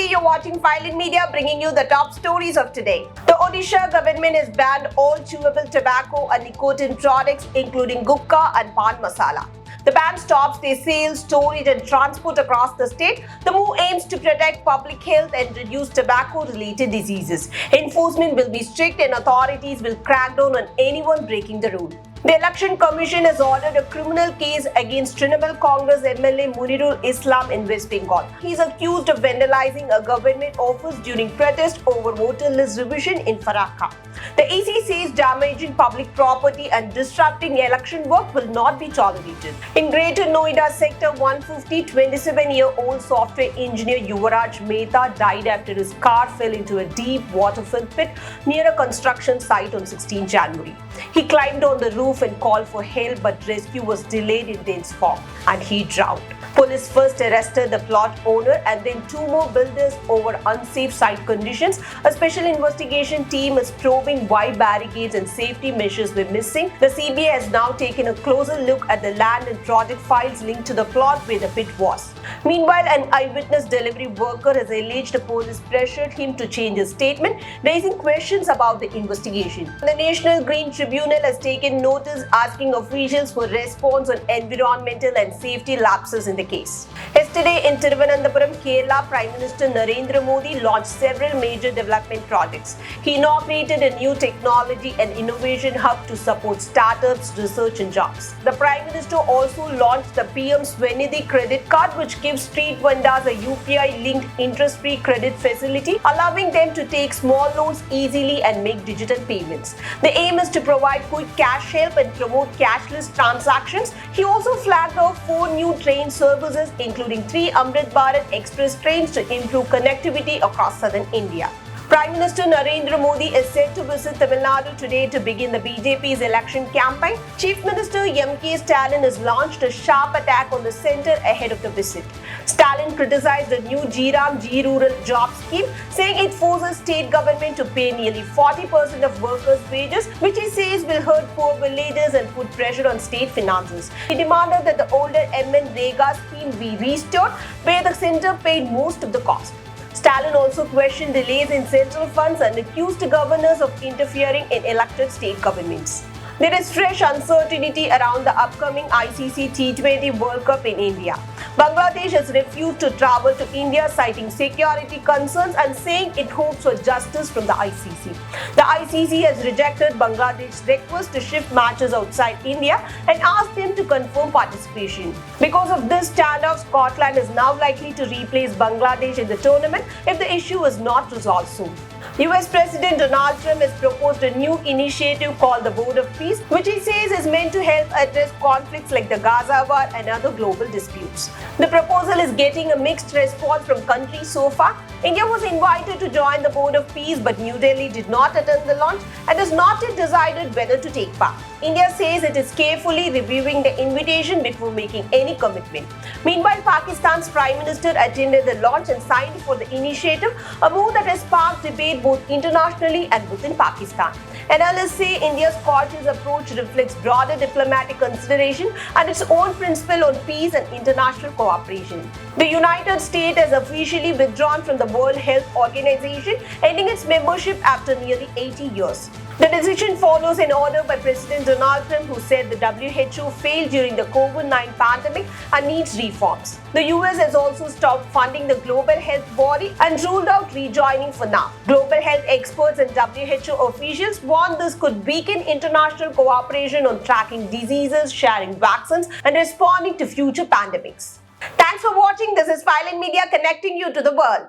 Namaste, you're watching File Media bringing you the top stories of today. The Odisha government has banned all chewable tobacco and nicotine products including gukka and pan masala. The ban stops their sales, storage and transport across the state. The move aims to protect public health and reduce tobacco-related diseases. Enforcement will be strict and authorities will crack down on anyone breaking the rule. The Election Commission has ordered a criminal case against Trinamool Congress MLA Munirul Islam in West Bengal. He is accused of vandalizing a government office during protest over voter list revision in Farakka. The EC says damaging public property and disrupting election work will not be tolerated. In Greater Noida Sector 150, 27-year-old software engineer Yuvaraj Mehta died after his car fell into a deep water-filled pit near a construction site on 16 January. He climbed on the roof and called for help, but rescue was delayed in dense fog and he drowned. Police first arrested the plot owner and then two more builders over unsafe site conditions. A special investigation team is probing why barricades and safety measures were missing. The CBI has now taken a closer look at the land and project files linked to the plot where the pit was. Meanwhile, an eyewitness delivery worker has alleged the police pressured him to change his statement, raising questions about the investigation. The National Green Tribunal has taken notice asking officials for response on environmental and safety lapses in the case. Yesterday in Thiruvananthapuram, Kerala, Prime Minister Narendra Modi launched several major development projects. He inaugurated a new technology and innovation hub to support startups, research and jobs. The Prime Minister also launched the PM Swanidhi credit card, which gives street vendors a UPI-linked interest-free credit facility, allowing them to take small loans easily and make digital payments. The aim is to provide quick cash help and promote cashless transactions. He also flagged off 4 new train services, including 3 Amrit Bharat Express trains to improve connectivity across southern India. Prime Minister Narendra Modi is set to visit Tamil Nadu today to begin the BJP's election campaign. Chief Minister M.K. Stalin has launched a sharp attack on the centre ahead of the visit. Stalin criticized the new GRAM G Rural job scheme, saying it forces state government to pay nearly 40% of workers' wages, which he says will hurt poor villagers and put pressure on state finances. He demanded that the older MN Rega scheme be restored, where the centre paid most of the cost. Stalin also questioned delays in central funds and accused governors of interfering in elected state governments. There is fresh uncertainty around the upcoming ICC T20 World Cup in India. Bangladesh has refused to travel to India, citing security concerns and saying it hopes for justice from the ICC. The ICC has rejected Bangladesh's request to shift matches outside India and asked them to confirm participation. Because of this standoff, Scotland is now likely to replace Bangladesh in the tournament if the issue is not resolved soon. US President Donald Trump has proposed a new initiative called the Board of Peace, which he says is meant to help address conflicts like the Gaza war and other global disputes. The proposal is getting a mixed response from countries so far. India was invited to join the Board of Peace, but New Delhi did not attend the launch and has not yet decided whether to take part. India says it is carefully reviewing the invitation before making any commitment. Meanwhile, Pakistan's Prime Minister attended the launch and signed for the initiative, a move that has sparked debate both internationally and within Pakistan. Analysts say India's cautious approach reflects broader diplomatic consideration and its own principle on peace and international cooperation. The United States has officially withdrawn from the World Health Organization, ending its membership after nearly 80 years. The decision follows an order by President Donald Trump, who said the WHO failed during the COVID-19 pandemic and needs reforms. The US has also stopped funding the global health body and ruled out rejoining for now. Global health experts and WHO officials warn this could weaken international cooperation on tracking diseases, sharing vaccines, and responding to future pandemics. Thanks for watching. This is File Media, connecting you to the world.